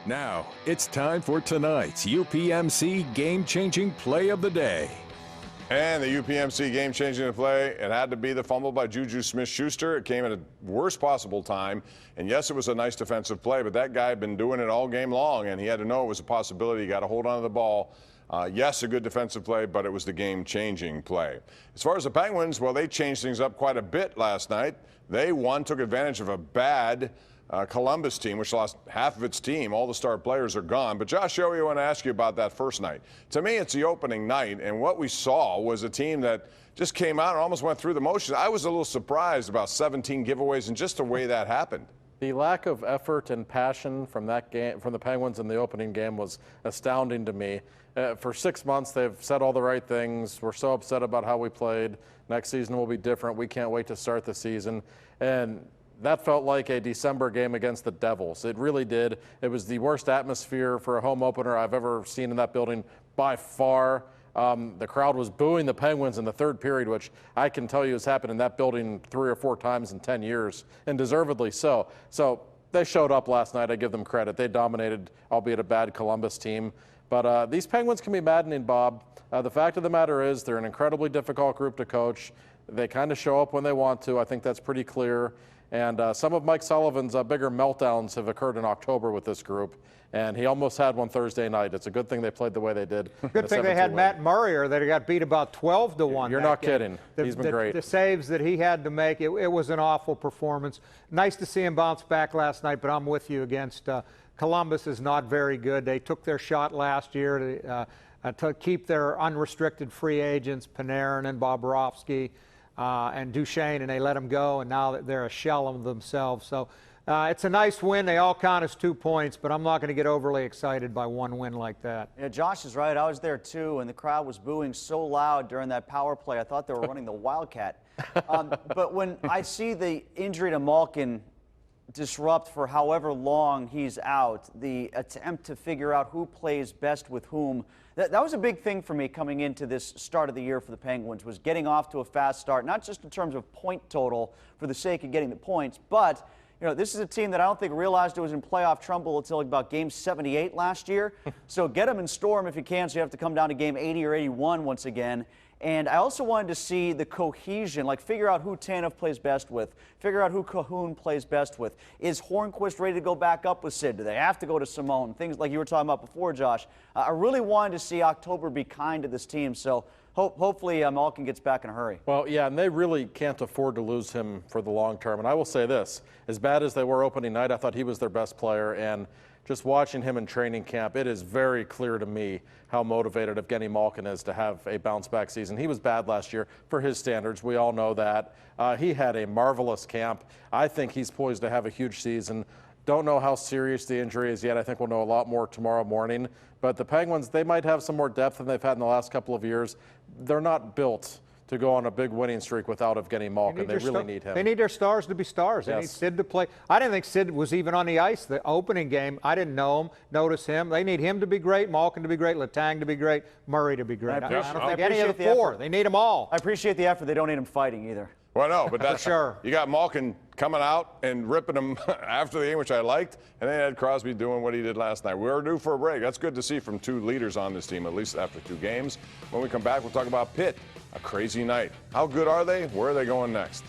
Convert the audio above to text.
Now, it's time for tonight's UPMC game-changing play of the day. And the UPMC game-changing play, it had to be the fumble by Juju Smith-Schuster. It came at a worst possible time. And yes, it was a nice defensive play, but that guy had been doing it all game long, and he had to know it was a possibility. He got to hold on to the ball. Yes, a good defensive play, but it was the game-changing play. As far as the Penguins, well, they changed things up quite a bit last night. They took advantage of a bad Columbus team, which lost half of its team. All the star players are gone. But Josh Yohe, I want to ask you about that first night. To me, it's the opening night, and what we saw was a team that just came out and almost went through the motions. I was a little surprised about 17 giveaways and just the way that happened. The lack of effort and passion from that game, from the Penguins in the opening game, was astounding to me. For 6 months, they've said all the right things. We're so upset about how we played. Next season will be different. We can't wait to start the season. And that felt like a December game against the Devils. It really did. It was the worst atmosphere for a home opener I've ever seen in that building by far. The crowd was booing the Penguins in the third period, which I can tell you has happened in that building 3 or 4 times in 10 years, and deservedly so. So they showed up last night. I give them credit. They dominated, albeit a bad Columbus team. But these Penguins can be maddening, Bob. The fact of the matter is they're an incredibly difficult group to coach. They kind of show up when they want to. I think that's pretty clear. And some of Mike Sullivan's bigger meltdowns have occurred in October with this group, and he almost had one Thursday night. It's a good thing they played the way they did. Good thing they had Matt Murray, or they got beat about 12-1. You're not kidding. He's been great. The saves that he had to make, it was an awful performance. Nice to see him bounce back last night, but I'm with you against Columbus is not very good. They took their shot last year to keep their unrestricted free agents, Panarin and Bobrovsky. And Duchesne, and they let them go, and now they're a shell of themselves. So it's a nice win. They all count as 2 points, but I'm not going to get overly excited by one win like that. Yeah, Josh is right. I was there, too, and the crowd was booing so loud during that power play. I thought they were running the Wildcat. But when I see the injury to Malkin disrupt for however long he's out, the attempt to figure out who plays best with whom, that was a big thing for me coming into this start of the year for the Penguins, was getting off to a fast start, not just in terms of point total for the sake of getting the points, but this is a team that I don't think realized it was in playoff trouble until about game 78 last year. So get them and store them if you can, so you have to come down to game 80 or 81 once again. And I also wanted to see the cohesion, like figure out who Tanev plays best with, figure out who Cahoon plays best with. Is Hornquist ready to go back up with Sid? Do they have to go to Simone? Things like you were talking about before, Josh. I really wanted to see October be kind to this team, so hopefully Malkin gets back in a hurry. Well, yeah, and they really can't afford to lose him for the long term. And I will say this, as bad as they were opening night, I thought he was their best player. And just watching him in training camp, it is very clear to me how motivated Evgeny Malkin is to have a bounce-back season. He was bad last year for his standards. We all know that. He had a marvelous camp. I think he's poised to have a huge season. Don't know how serious the injury is yet. I think we'll know a lot more tomorrow morning. But the Penguins, they might have some more depth than they've had in the last couple of years. They're not built to go on a big winning streak without Evgeny Malkin. They really need him. They need their stars to be stars. They need Sid to play. I didn't think Sid was even on the ice the opening game. I didn't notice him. They need him to be great, Malkin to be great, Letang to be great, Murray to be great. I don't think any of the four. They need them all. I appreciate the effort. They don't need him fighting either. Well, no, but that's sure. You got Malkin coming out and ripping him after the game, which I liked, and then had Crosby doing what he did last night. We were due for a break. That's good to see from 2 leaders on this team, at least after 2 games. When we come back, we'll talk about Pitt. A crazy night. How good are they? Where are they going next?